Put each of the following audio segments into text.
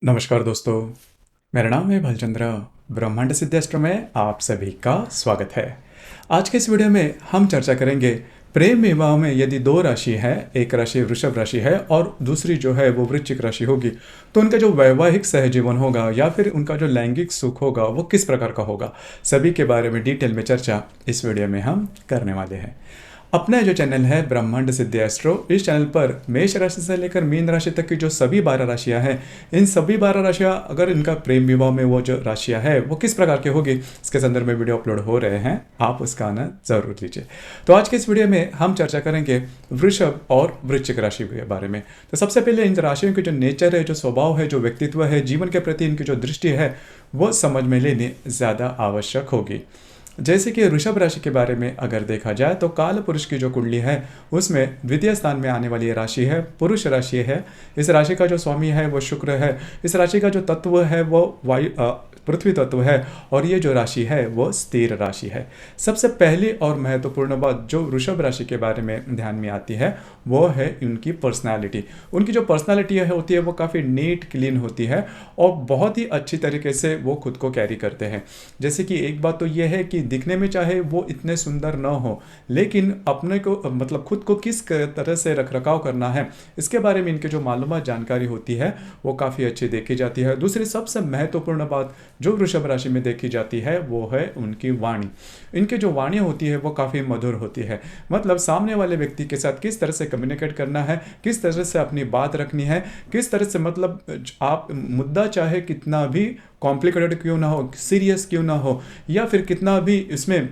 नमस्कार दोस्तों, मेरा नाम है भालचंद्र। ब्रह्मांड सिद्धास्त्र में आप सभी का स्वागत है। आज के इस वीडियो में हम चर्चा करेंगे प्रेम विवाह में यदि दो राशि है, एक राशि वृषभ राशि है और दूसरी जो है वो वृश्चिक राशि होगी, तो उनका जो वैवाहिक सहजीवन होगा या फिर उनका जो लैंगिक सुख होगा वो किस प्रकार का होगा, सभी के बारे में डिटेल में चर्चा इस वीडियो में हम करने वाले हैं। अपना जो चैनल है ब्रह्मांड सिद्धि एस्ट्रो, इस चैनल पर मेष राशि से लेकर मीन राशि तक की जो सभी 12 राशियां हैं, इन सभी 12 राशियां अगर इनका प्रेम विवाह में वो जो राशियां है वो किस प्रकार की होगी, इसके संदर्भ में वीडियो अपलोड हो रहे हैं, आप उसका आनंद जरूर लीजिए। तो आज के इस वीडियो में हम चर्चा करेंगे वृषभ और वृश्चिक राशि के बारे में। तो सबसे पहले इन राशियों की जो नेचर है, जो स्वभाव है, जो व्यक्तित्व है, जीवन के प्रति इनकी जो दृष्टि है वो समझ में लेनी ज़्यादा आवश्यक होगी। जैसे कि वृषभ राशि के बारे में अगर देखा जाए तो काल पुरुष की जो कुंडली है उसमें द्वितीय स्थान में आने वाली ये राशि है, पुरुष राशि है। इस राशि का जो स्वामी है वो शुक्र है। इस राशि का जो तत्व है वो पृथ्वी तत्व है और ये जो राशि है वो स्थिर राशि है। सबसे पहली और महत्वपूर्ण बात जो वृषभ राशि के बारे में ध्यान में आती है वो है उनकी पर्सनालिटी। उनकी जो पर्सनालिटी है होती है वो काफ़ी नीट क्लीन होती है और बहुत ही अच्छी तरीके से वो खुद को कैरी करते हैं। जैसे कि एक बात तो ये है कि दिखने में चाहे वो इतने सुंदर न हो, लेकिन अपने को मतलब खुद को किस तरह से रख रखाव करना है इसके बारे में इनके जो मालूमात जानकारी होती है वो काफ़ी अच्छी देखी जाती है। दूसरी सबसे महत्वपूर्ण बात जो वृषभ राशि में देखी जाती है वो है उनकी वाणी। इनकी जो वाणी होती है वो काफ़ी मधुर होती है। मतलब सामने वाले व्यक्ति के साथ किस तरह से कम्युनिकेट करना है, किस तरह से अपनी बात रखनी है, किस तरह से मतलब आप मुद्दा चाहे कितना भी कॉम्प्लिकेटेड क्यों ना हो, सीरियस क्यों ना हो या फिर कितना भी इसमें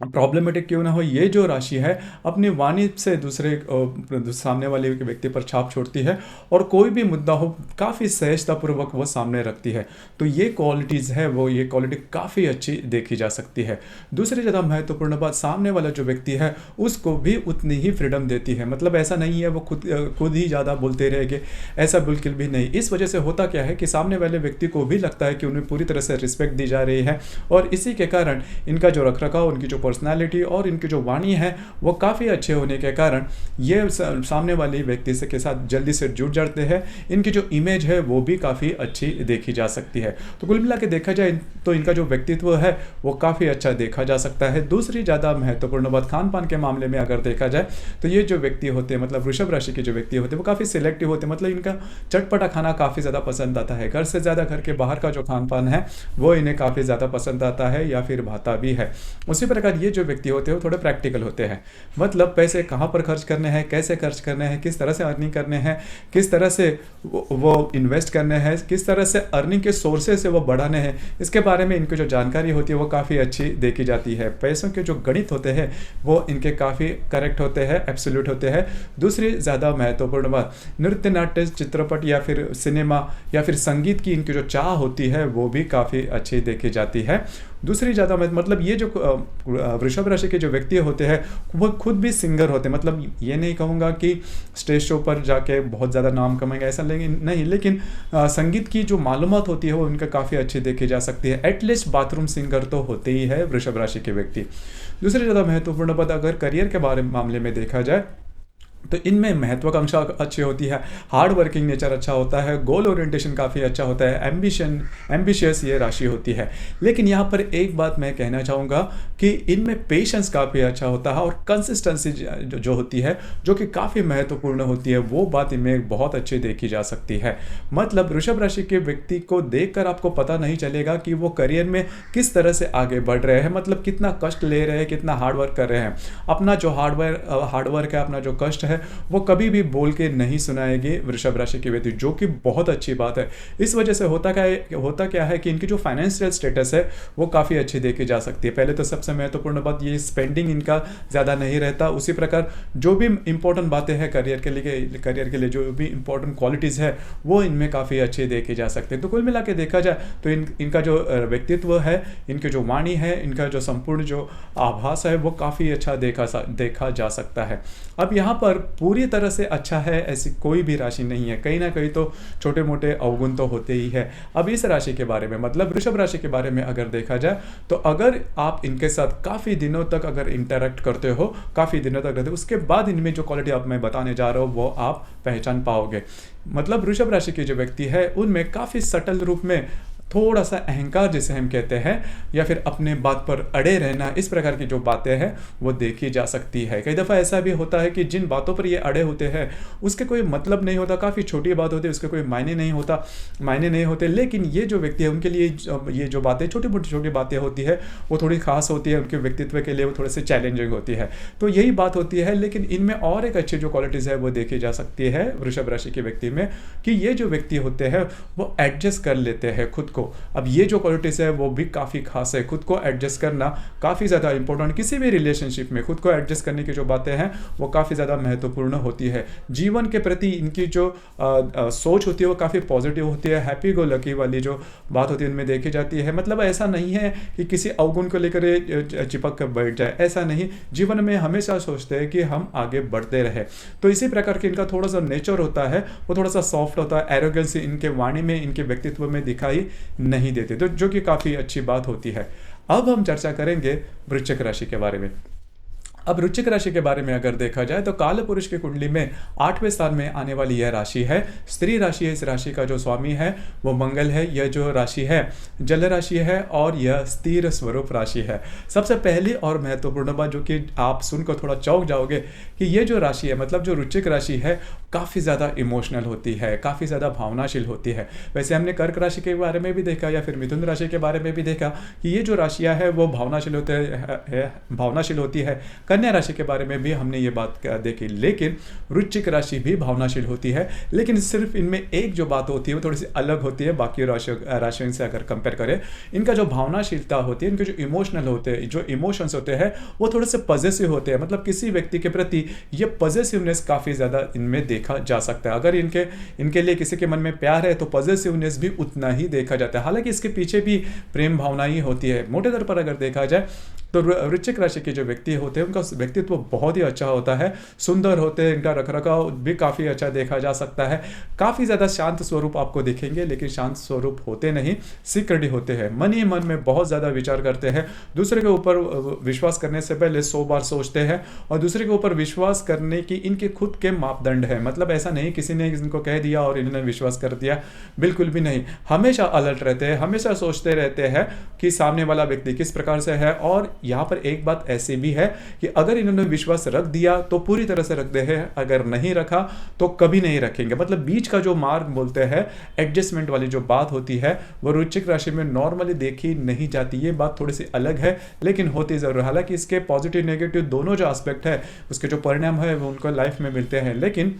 प्रॉब्लमेटिक क्यों ना हो, ये जो राशि है अपनी वाणी से दूसरे सामने वाले व्यक्ति पर छाप छोड़ती है और कोई भी मुद्दा हो काफ़ी सहजतापूर्वक वो सामने रखती है। तो ये क्वालिटीज़ है वो ये क्वालिटी काफ़ी अच्छी देखी जा सकती है। दूसरी ज़्यादा महत्वपूर्ण बात, सामने वाला जो व्यक्ति है उसको भी उतनी ही फ्रीडम देती है। मतलब ऐसा नहीं है वो खुद ही ज़्यादा बोलते रहेंगे, ऐसा बिल्कुल भी नहीं। इस वजह से होता क्या है कि सामने वाले व्यक्ति को भी लगता है कि उन्हें पूरी तरह से रिस्पेक्ट दी जा रही है और इसी के कारण इनका जो रखरखाव, उनकी जो पर्सनालिटी और इनकी जो वाणी है वो काफ़ी अच्छे होने के कारण ये सामने वाले व्यक्ति से के साथ जल्दी से जुड़ जाते हैं। इनकी जो इमेज है वो भी काफ़ी अच्छी देखी जा सकती है। तो कुल मिला के देखा जाए तो इनका जो व्यक्तित्व है वो काफ़ी अच्छा देखा जा सकता है। दूसरी ज़्यादा महत्वपूर्ण बात, खान पान के मामले में अगर देखा जाए तो ये जो व्यक्ति होते हैं मतलब वृषभ राशि के जो व्यक्ति होते हैं वो काफ़ी सिलेक्टिव होते हैं। मतलब इनका चटपटा खाना काफ़ी ज़्यादा पसंद आता है। घर से ज़्यादा घर के बाहर का जो खान पान है वो इन्हें काफ़ी ज़्यादा पसंद आता है या फिर भाता भी है। उसी प्रकार ये जो व्यक्ति होते हैं वो थोड़े प्रैक्टिकल होते हैं। मतलब पैसे कहाँ पर खर्च करने हैं, कैसे खर्च करने हैं, किस तरह से अर्निंग करने हैं, किस तरह से वो इन्वेस्ट करने हैं, किस तरह से अर्निंग के सोर्सेस से वो बढ़ाने हैं, इसके बारे में इनकी जो जानकारी होती है वो काफ़ी अच्छी देखी जाती है। पैसों के जो गणित होते हैं वो इनके काफ़ी करेक्ट होते हैं, एब्सोल्यूट होते हैं। दूसरी ज़्यादा महत्वपूर्ण बात, नृत्य नाट्य चित्रपट या फिर सिनेमा या फिर संगीत की इनकी जो चाह होती है वो भी काफ़ी अच्छी देखी जाती है। दूसरी ज़्यादा मतलब ये जो वृषभ राशि के जो व्यक्ति होते हैं वो खुद भी सिंगर होते हैं। मतलब ये नहीं कहूँगा कि स्टेज शो पर जाके बहुत ज़्यादा नाम कमाएंगे, ऐसा नहीं, लेकिन संगीत की जो मालूमात होती है वो उनका काफ़ी अच्छी देखी जा सकती है। एटलीस्ट बाथरूम सिंगर तो होते ही है वृषभ राशि के व्यक्ति। दूसरी ज़्यादा महत्वपूर्ण बात अगर करियर के मामले में देखा जाए तो इनमें महत्वाकांक्षा अच्छी होती है, हार्ड वर्किंग नेचर अच्छा होता है, गोल ओरिएंटेशन काफ़ी अच्छा होता है, एम्बिशियस ये राशि होती है। लेकिन यहाँ पर एक बात मैं कहना चाहूँगा कि इनमें पेशेंस काफ़ी अच्छा होता है और कंसिस्टेंसी जो होती है जो कि काफ़ी महत्वपूर्ण होती है, वो बात इनमें बहुत अच्छी देखी जा सकती है। मतलब वृषभ राशि के व्यक्ति को देखकर आपको पता नहीं चलेगा कि वो करियर में किस तरह से आगे बढ़ रहे हैं, मतलब कितना कष्ट ले रहे हैं, कितना हार्डवर्क कर रहे हैं। अपना जो हार्डवर्क है, अपना जो कष्ट है वो कभी भी बोल के नहीं सुनाएंगे वृषभ राशि के व्यक्ति, जो कि बहुत अच्छी बात है। इस वजह से होता क्या है कि इनकी जो फाइनेंशियल स्टेटस है वो काफ़ी अच्छी देखी जा सकती है। पहले तो सबसे महत्वपूर्ण बात ये स्पेंडिंग इनका ज़्यादा नहीं रहता। उसी प्रकार जो भी इंपॉर्टेंट बातें हैं करियर के लिए जो भी इंपॉर्टेंट क्वालिटीज़ है वो इनमें काफ़ी अच्छी देखी जा सकती है। तो कुल मिला के देखा जाए तो इनका जो व्यक्तित्व है, इनकी जो वाणी है, इनका जो संपूर्ण जो आभास है वो काफ़ी अच्छा देखा जा सकता है। अब यहाँ पर पूरी तरह से अच्छा है ऐसी कोई भी राशि नहीं है, कहीं ना कहीं तो छोटे मोटे अवगुण तो होते ही है। अब इस राशि के बारे में, मतलब वृषभ राशि के बारे में अगर देखा जाए तो अगर आप इनके साथ काफ़ी दिनों तक अगर इंटरेक्ट करते हो, काफ़ी दिनों तक रहते हो, उसके बाद इनमें जो क्वालिटी आप मैं बताने जा रहा हूँ वो आप पहचान पाओगे। मतलब वृषभ राशि के जो व्यक्ति है उनमें काफ़ी सटल रूप में थोड़ा सा अहंकार जिसे हम कहते हैं, या फिर अपने बात पर अड़े रहना, इस प्रकार की जो बातें हैं वो देखी जा सकती है। कई दफ़ा ऐसा भी होता है कि जिन बातों पर ये अड़े होते हैं उसके कोई मतलब नहीं होता, काफ़ी छोटी बात होती है, उसके कोई मायने नहीं होते, लेकिन ये जो व्यक्ति है उनके लिए ये जो बातें छोटी बातें होती है वो थोड़ी खास होती है, उनके व्यक्तित्व के लिए वो थोड़े से चैलेंजिंग होती है। तो यही बात होती है। लेकिन इनमें और एक अच्छी जो क्वालिटीज़ है वो देखी जा सकती है वृषभ राशि के व्यक्ति में, कि ये जो व्यक्ति होते हैं वो एडजस्ट कर लेते हैं खुद को। अब ये जो क्वालिटीज है वो भी काफ़ी खास है। खुद को एडजस्ट करना काफ़ी ज़्यादा इंपॉर्टेंट, किसी भी रिलेशनशिप में खुद को एडजस्ट करने की जो बातें हैं वो काफ़ी ज़्यादा महत्वपूर्ण होती है। जीवन के प्रति इनकी जो सोच होती है वो काफ़ी पॉजिटिव होती है, हैप्पी गो लकी वाली जो बात होती है इनमें देखी जाती है। मतलब ऐसा नहीं है कि किसी अवगुण को लेकर चिपक कर बैठ जाए, ऐसा नहीं। जीवन में हमेशा सोचते हैं कि हम आगे बढ़ते रहे। तो इसी प्रकार के इनका थोड़ा सा नेचर होता है, वो थोड़ा सा सॉफ्ट होता है, एरोगेंस इनके वाणी में, इनके व्यक्तित्व में दिखाई नहीं देते, तो जो कि काफ़ी अच्छी बात होती है। अब हम चर्चा करेंगे वृश्चिक राशि के बारे में। अब वृश्चिक राशि के बारे में अगर देखा जाए तो काल पुरुष की कुंडली में 8वें स्थान में आने वाली यह राशि है, स्त्री राशि है। इस राशि का जो स्वामी है वो मंगल है। यह जो राशि है जल राशि है और यह स्थिर स्वरूप राशि है। सबसे पहली और महत्वपूर्ण बात जो कि आप सुनकर थोड़ा चौंक जाओगे कि ये जो राशि है, मतलब जो वृश्चिक राशि है, काफ़ी ज़्यादा इमोशनल होती है, काफ़ी ज़्यादा भावनाशील होती है। वैसे हमने कर्क राशि के बारे में भी देखा या फिर मिथुन राशि के बारे में भी देखा कि ये जो राशियाँ है वो भावनाशील होती है। कन्या राशि के बारे में भी हमने ये बात देखी। लेकिन वृश्चिक राशि भी भावनाशील होती है, लेकिन सिर्फ इनमें एक जो बात होती है वो थोड़ी सी अलग होती है बाकी राशियों से अगर कंपेयर करें। इनका जो भावनाशीलता होती है, इनके जो इमोशनल होते हैं, जो इमोशंस होते हैं वो थोड़े से पॉजिटिव होते हैं। मतलब किसी व्यक्ति के प्रति ये पॉजिटिवनेस काफ़ी ज़्यादा इनमें देखा जा सकता है। अगर इनके लिए किसी के मन में प्यार है तो पॉजिटिवनेस भी उतना ही देखा जाता है। हालांकि इसके पीछे भी प्रेम भावना ही होती है। मोटे तौर पर अगर देखा जाए तो वृश्चिक राशि के जो व्यक्ति होते हैं उनका व्यक्तित्व बहुत ही अच्छा होता है, सुंदर होते हैं, इनका रखरखाव भी काफ़ी अच्छा देखा जा सकता है। काफ़ी ज़्यादा शांत स्वरूप आपको दिखेंगे, लेकिन शांत स्वरूप होते नहीं, सीक्रेटी होते हैं। मन ही मन में बहुत ज़्यादा विचार करते हैं, दूसरे के ऊपर विश्वास करने से पहले 100 बार सोचते हैं, और दूसरे के ऊपर विश्वास करने की इनके खुद के मापदंड है। मतलब ऐसा नहीं किसी ने इनको कह दिया और इन्होंने विश्वास कर दिया, बिल्कुल भी नहीं। हमेशा अलर्ट रहते हैं, हमेशा सोचते रहते हैं कि सामने वाला व्यक्ति किस प्रकार से है। और यहाँ पर एक बात ऐसी भी है कि अगर इन्होंने विश्वास रख दिया तो पूरी तरह से रख दे है, अगर नहीं रखा तो कभी नहीं रखेंगे। मतलब बीच का जो मार्ग बोलते हैं, एडजस्टमेंट वाली जो बात होती है वो वृश्चिक राशि में नॉर्मली देखी नहीं जाती। ये बात थोड़ी सी अलग है, लेकिन होती जरूर। हालांकि इसके पॉजिटिव नेगेटिव दोनों जो एस्पेक्ट है, उसके जो परिणाम है वो उनको लाइफ में मिलते हैं। लेकिन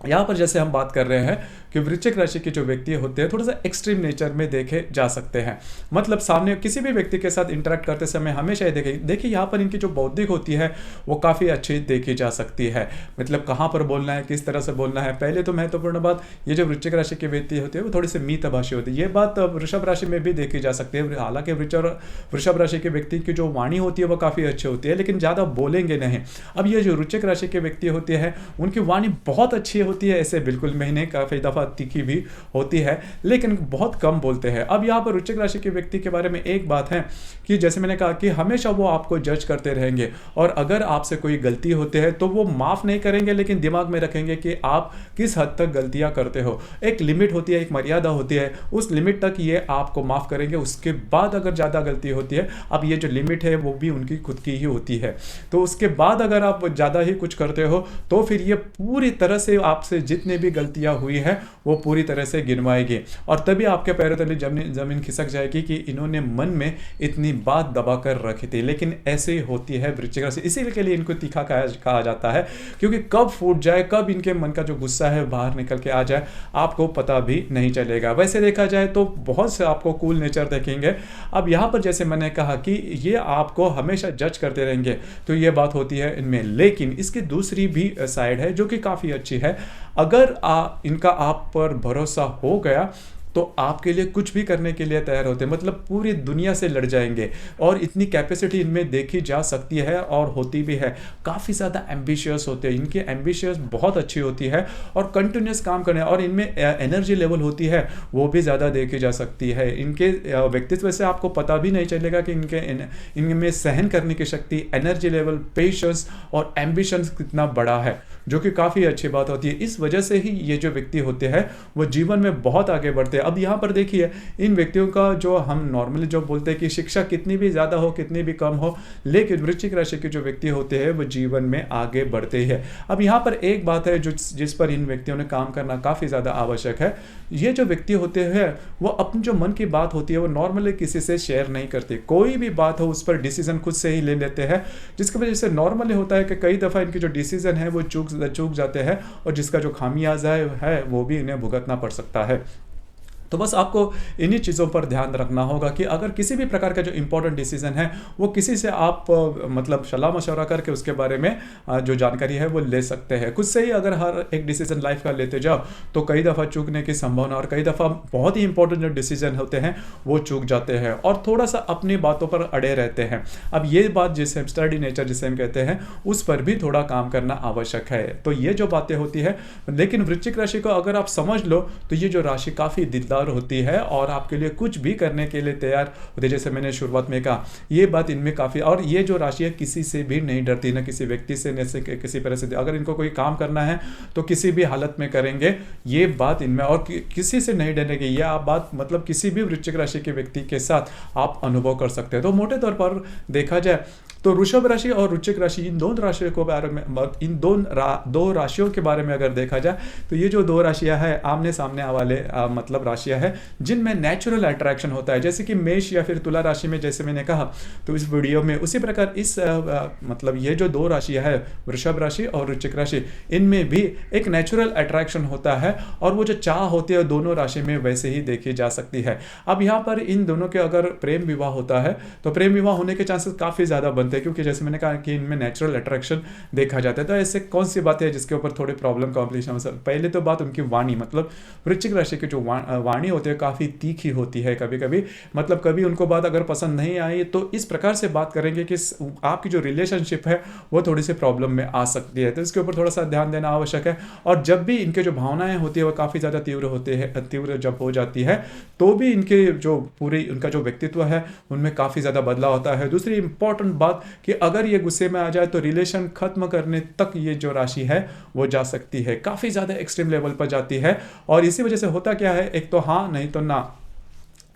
यहाँ पर जैसे हम बात कर रहे हैं कि वृश्चिक राशि के जो व्यक्ति होते हैं थोड़ा सा एक्सट्रीम नेचर में देखे जा सकते हैं। मतलब सामने किसी भी व्यक्ति के साथ इंटरेक्ट करते समय हमेशा ये देखिए यहाँ पर इनकी जो बौद्धिक होती है वो काफ़ी अच्छी देखी जा सकती है। मतलब कहाँ पर बोलना है, किस तरह से बोलना है। पहले तो महत्वपूर्ण बात, ये जो वृश्चिक राशि के व्यक्ति होते हैं वो थोड़ी सी मितभाषी होती है। ये बात वृषभ राशि में भी देखी जा सकती है। हालांकि वृषभ राशि के व्यक्ति की जो वाणी होती है वो काफ़ी अच्छी होती है, लेकिन ज़्यादा बोलेंगे नहीं। अब ये जो वृश्चिक राशि के व्यक्ति होते हैं उनकी वाणी बहुत अच्छी होती है, ऐसे बिल्कुल महीने काफ़ी दफ़ा तीखी भी होती है, लेकिन बहुत कम बोलते हैं। अब यहाँ पर वृश्चिक राशि के व्यक्ति के बारे में एक बात है कि जैसे मैंने कहा कि हमेशा वो आपको जज करते रहेंगे, और अगर आपसे कोई गलती होती है तो वो माफ़ नहीं करेंगे, लेकिन दिमाग में रखेंगे कि आप किस हद तक गलतियाँ करते हो। एक लिमिट होती है, एक मर्यादा होती है, उस लिमिट तक ये आपको माफ़ करेंगे। उसके बाद अगर ज़्यादा गलती होती है, अब ये जो लिमिट है वो भी उनकी खुद की ही होती है, तो उसके बाद अगर आप ज़्यादा ही कुछ करते हो तो फिर ये पूरी तरह से आपसे जितने भी गलतियां हुई है वो पूरी तरह से गिनवाएगी, और तभी आपके पैरों तले जमीन खिसक जाएगी कि इन्होंने मन में इतनी बात दबा कर रखी थी। लेकिन ऐसे ही होती है वृश्चिक राशि, इसी के लिए इनको तीखा कहा जाता है, क्योंकि कब फूट जाए, कब इनके मन का जो गुस्सा है बाहर निकल के आ जाए आपको पता भी नहीं चलेगा। वैसे देखा जाए तो बहुत से आपको कूल नेचर देखेंगे। अब यहाँ पर जैसे मैंने कहा कि ये आपको हमेशा जज करते रहेंगे, तो ये बात होती है इनमें। लेकिन इसकी दूसरी भी साइड है जो कि काफ़ी अच्छी है। अगर इनका आप पर भरोसा हो गया तो आपके लिए कुछ भी करने के लिए तैयार होते हैं, मतलब पूरी दुनिया से लड़ जाएंगे। और इतनी कैपेसिटी इनमें देखी जा सकती है और होती भी है। काफ़ी ज़्यादा एम्बिशियस होते हैं, इनकी एम्बिशियस बहुत अच्छी होती है और कंटिन्यूस काम करने, और इनमें एनर्जी लेवल होती है वो भी ज़्यादा देखी जा सकती है। इनके व्यक्तित्व से आपको पता भी नहीं चलेगा कि इनमें सहन करने की शक्ति, एनर्जी लेवल, पेशेंस और एम्बिशन कितना बड़ा है, जो कि काफ़ी अच्छी बात होती है। इस वजह से ही ये जो व्यक्ति होते हैं वो जीवन में बहुत आगे बढ़ते हैं। अब यहाँ पर देखिए, इन व्यक्तियों का जो हम नॉर्मली जो बोलते हैं कि शिक्षा कितनी भी ज़्यादा हो कितनी भी कम हो, लेकिन वृश्चिक राशि के जो व्यक्ति होते हैं वो जीवन में आगे बढ़ते ही है। अब यहाँ पर एक बात है जिस पर इन व्यक्तियों ने काम करना काफ़ी ज़्यादा आवश्यक है। ये जो व्यक्ति होते हैं वो अपनी जो मन की बात होती है वो नॉर्मली किसी से शेयर नहीं करते। कोई भी बात हो उस पर डिसीजन खुद से ही ले लेते हैं, जिसकी वजह से नॉर्मली होता है कि कई दफ़ा इनके जो डिसीजन है वो चूक जाते हैं, और जिसका जो खामियाजा है वो भी इन्हें भुगतना पड़ सकता है। तो बस आपको इन्हीं चीज़ों पर ध्यान रखना होगा कि अगर किसी भी प्रकार का जो इंपॉर्टेंट डिसीजन है वो किसी से आप मतलब सलाह मशवरा करके उसके बारे में जो जानकारी है वो ले सकते हैं। खुद से ही अगर हर एक डिसीजन लाइफ का लेते जाओ तो कई दफ़ा चूकने की संभावना, और कई दफ़ा बहुत ही इंपॉर्टेंट जो डिसीजन होते हैं वो चूक जाते हैं और थोड़ा सा अपनी बातों पर अड़े रहते हैं। अब ये बात जिसे हम स्टडी नेचर जिसे हम कहते हैं उस पर भी थोड़ा काम करना आवश्यक है। तो ये जो बातें होती है, लेकिन वृश्चिक राशि को अगर आप समझ लो तो ये जो राशि काफ़ी दिलदार होती है और आपके लिए कुछ भी करने के लिए तैयार होती है। जैसे मैंने शुरुआत में कहा, ये बात इनमें काफ़ी, और ये जो राशि है किसी से भी नहीं डरती, ना किसी व्यक्ति से, न किसी परिस्थिति। अगर इनको कोई काम करना है तो किसी भी हालत में करेंगे, ये बात इनमें, और किसी से नहीं डरेंगे। ये आप बात मतलब किसी भी वृश्चिक राशि के व्यक्ति के साथ आप अनुभव कर सकते हैं। तो मोटे तौर पर देखा जाए तो वृषभ राशि और वृश्चिक राशि, इन दोनों राशियों के बारे में, इन दो राशियों के बारे में अगर देखा जाए तो ये जो दो राशियां हैं आमने सामने वाले मतलब राशियां हैं जिनमें नेचुरल अट्रैक्शन होता है। जैसे कि मेष या फिर तुला राशि में, जैसे मैंने कहा तो इस वीडियो में, उसी प्रकार इस मतलब ये जो दो राशियां हैं वृषभ राशि और वृश्चिक राशि, इनमें भी एक नेचुरल अट्रैक्शन होता है और वो जो चाह होती है दोनों राशि में वैसे ही देखी जा सकती है। अब यहाँ पर इन दोनों के अगर प्रेम विवाह होता है तो प्रेम विवाह होने के चांसेस काफ़ी ज़्यादा बनते हैं, क्योंकि जैसे मैंने कहा कि इनमें नेचुरल अट्रैक्शन देखा जाता है। तो ऐसे कौन सी बातें हैं जिसके ऊपर थोड़ी प्रॉब्लम कॉम्प्लिकेशन हो सकती है। पहले तो बात उनकी वाणी, मतलब वृश्चिक राशि की जो वाणी होती है काफ़ी तीखी होती है। कभी कभी मतलब कभी उनको बात अगर पसंद नहीं आई तो इस प्रकार से बात करेंगे कि आपकी जो रिलेशनशिप है वो थोड़ी सी प्रॉब्लम में आ सकती है। तो इसके ऊपर थोड़ा सा ध्यान देना आवश्यक है। और जब भी इनके जो भावनाएं होती है वो काफ़ी ज़्यादा तीव्र जब हो जाती है तो भी इनके जो पूरी उनका जो व्यक्तित्व है उनमें काफ़ी ज़्यादा बदलाव होता है। दूसरी इंपॉर्टेंट बात कि अगर ये गुस्से में आ जाए तो रिलेशन खत्म करने तक ये जो राशि है वो जा सकती है, काफ़ी ज़्यादा एक्सट्रीम लेवल पर जाती है। और इसी वजह से होता क्या है, एक तो हाँ नहीं तो ना,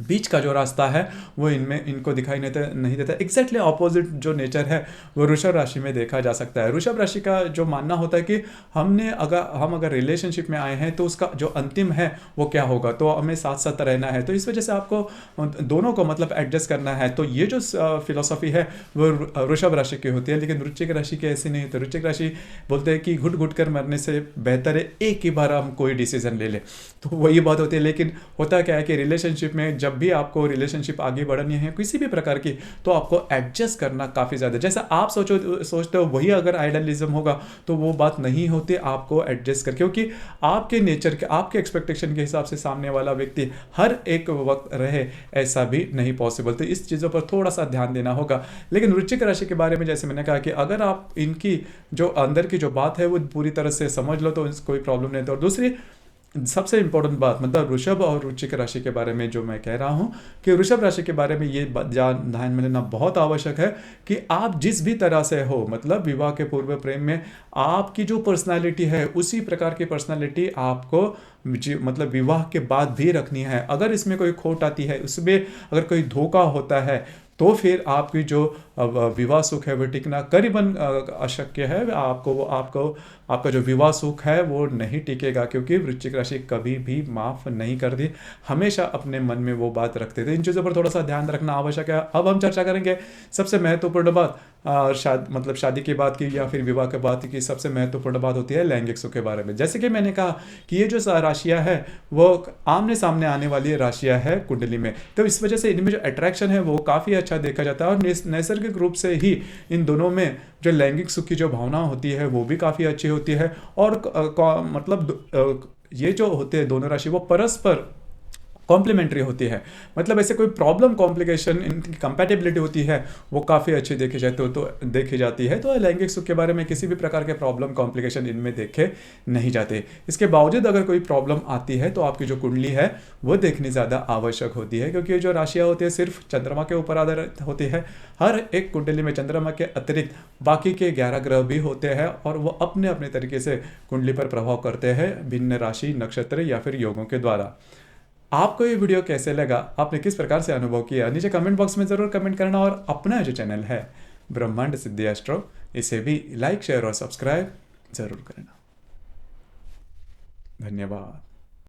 बीच का जो रास्ता है वो इनको दिखाई नहीं देता। एग्जैक्टली ऑपोजिट जो नेचर है वो वृषभ राशि में देखा जा सकता है। वृषभ राशि का जो मानना होता है कि हम अगर रिलेशनशिप में आए हैं तो उसका जो अंतिम है वो क्या होगा, तो हमें साथ साथ रहना है। तो इस वजह से आपको दोनों को मतलब एडजस्ट करना है। तो ये जो फिलोसफी है वो वृषभ राशि की होती है, लेकिन वृश्चिक राशि की ऐसी नहीं होती। वृश्चिक राशि बोलते हैं कि घुट घुट कर मरने से बेहतर है एक ही बार हम कोई डिसीजन ले लें। तो वही बात होती है। लेकिन होता क्या है कि रिलेशनशिप में जब भी आपको रिलेशनशिप आगे बढ़नी है किसी भी प्रकार की, तो आपको एडजस्ट करना काफ़ी ज़्यादा, जैसा आप सोचते हो वही अगर आइडियलिज्म होगा तो वो बात नहीं होती। आपको एडजस्ट कर, क्योंकि आपके नेचर के, आपके एक्सपेक्टेशन के हिसाब से सामने वाला व्यक्ति हर एक वक्त रहे ऐसा भी नहीं पॉसिबल। तो इस चीज़ों पर थोड़ा सा ध्यान देना होगा। लेकिन वृश्चिक राशि के बारे में जैसे मैंने कहा कि अगर आप इनकी जो अंदर की जो बात है वो पूरी तरह से समझ लो तो कोई प्रॉब्लम नहीं। तो और दूसरी सबसे इंपॉर्टेंट बात, मतलब वृषभ और वृश्चिक राशि के बारे में जो मैं कह रहा हूँ कि वृषभ राशि के बारे में ये ध्यान में लेना बहुत आवश्यक है कि आप जिस भी तरह से हो, मतलब विवाह के पूर्व प्रेम में आपकी जो पर्सनालिटी है उसी प्रकार की पर्सनालिटी आपको मतलब विवाह के बाद भी रखनी है। अगर इसमें कोई खोट आती है, उसमें अगर कोई धोखा होता है तो फिर आपकी जो विवाह सुख है वो टिकना करीबन अशक्य है। आपका जो विवाह सुख है वो नहीं टिकेगा, क्योंकि वृश्चिक राशि कभी भी माफ़ नहीं करती, हमेशा अपने मन में वो बात रखते थे। इन चीज़ों पर थोड़ा सा ध्यान रखना आवश्यक है। अब हम चर्चा करेंगे सबसे महत्वपूर्ण बात, मतलब शादी की बात की या फिर विवाह के बात की सबसे महत्वपूर्ण बात होती है लैंगिक सुख के बारे में। जैसे कि मैंने कहा कि ये जो राशियाँ है वो आमने सामने आने वाली राशियाँ है कुंडली में, तो इस वजह से इनमें जो अट्रैक्शन है वो काफ़ी अच्छा देखा जाता है। और नैसर्गिक रूप से ही इन दोनों में जो लैंगिक सुख की जो भावना होती है वो भी काफ़ी अच्छी होती है। और मतलब ये जो होते हैं दोनों राशि वो परस्पर कॉम्प्लीमेंट्री होती है, मतलब ऐसे कोई प्रॉब्लम कॉम्प्लिकेशन इनकी कंपैटिबिलिटी होती है वो काफ़ी अच्छी देखी जाती है। तो लैंगिक सुख के बारे में किसी भी प्रकार के प्रॉब्लम कॉम्प्लिकेशन इनमें देखे नहीं जाते। इसके बावजूद अगर कोई प्रॉब्लम आती है तो आपकी जो कुंडली है वो देखनी ज़्यादा आवश्यक होती है, क्योंकि ये जो राशियाँ होती है सिर्फ चंद्रमा के ऊपर आधारित होती है। हर एक कुंडली में चंद्रमा के अतिरिक्त बाकी के 11 ग्रह भी होते हैं और वो अपने अपने तरीके से कुंडली पर प्रभाव करते हैं भिन्न राशि, नक्षत्र या फिर योगों के द्वारा। आपको ये वीडियो कैसे लगा, आपने किस प्रकार से अनुभव किया, नीचे कमेंट बॉक्स में ज़रूर कमेंट करना। और अपना जो चैनल है ब्रह्मांड सिद्धि एस्ट्रो, इसे भी लाइक, शेयर और सब्सक्राइब ज़रूर करना। धन्यवाद।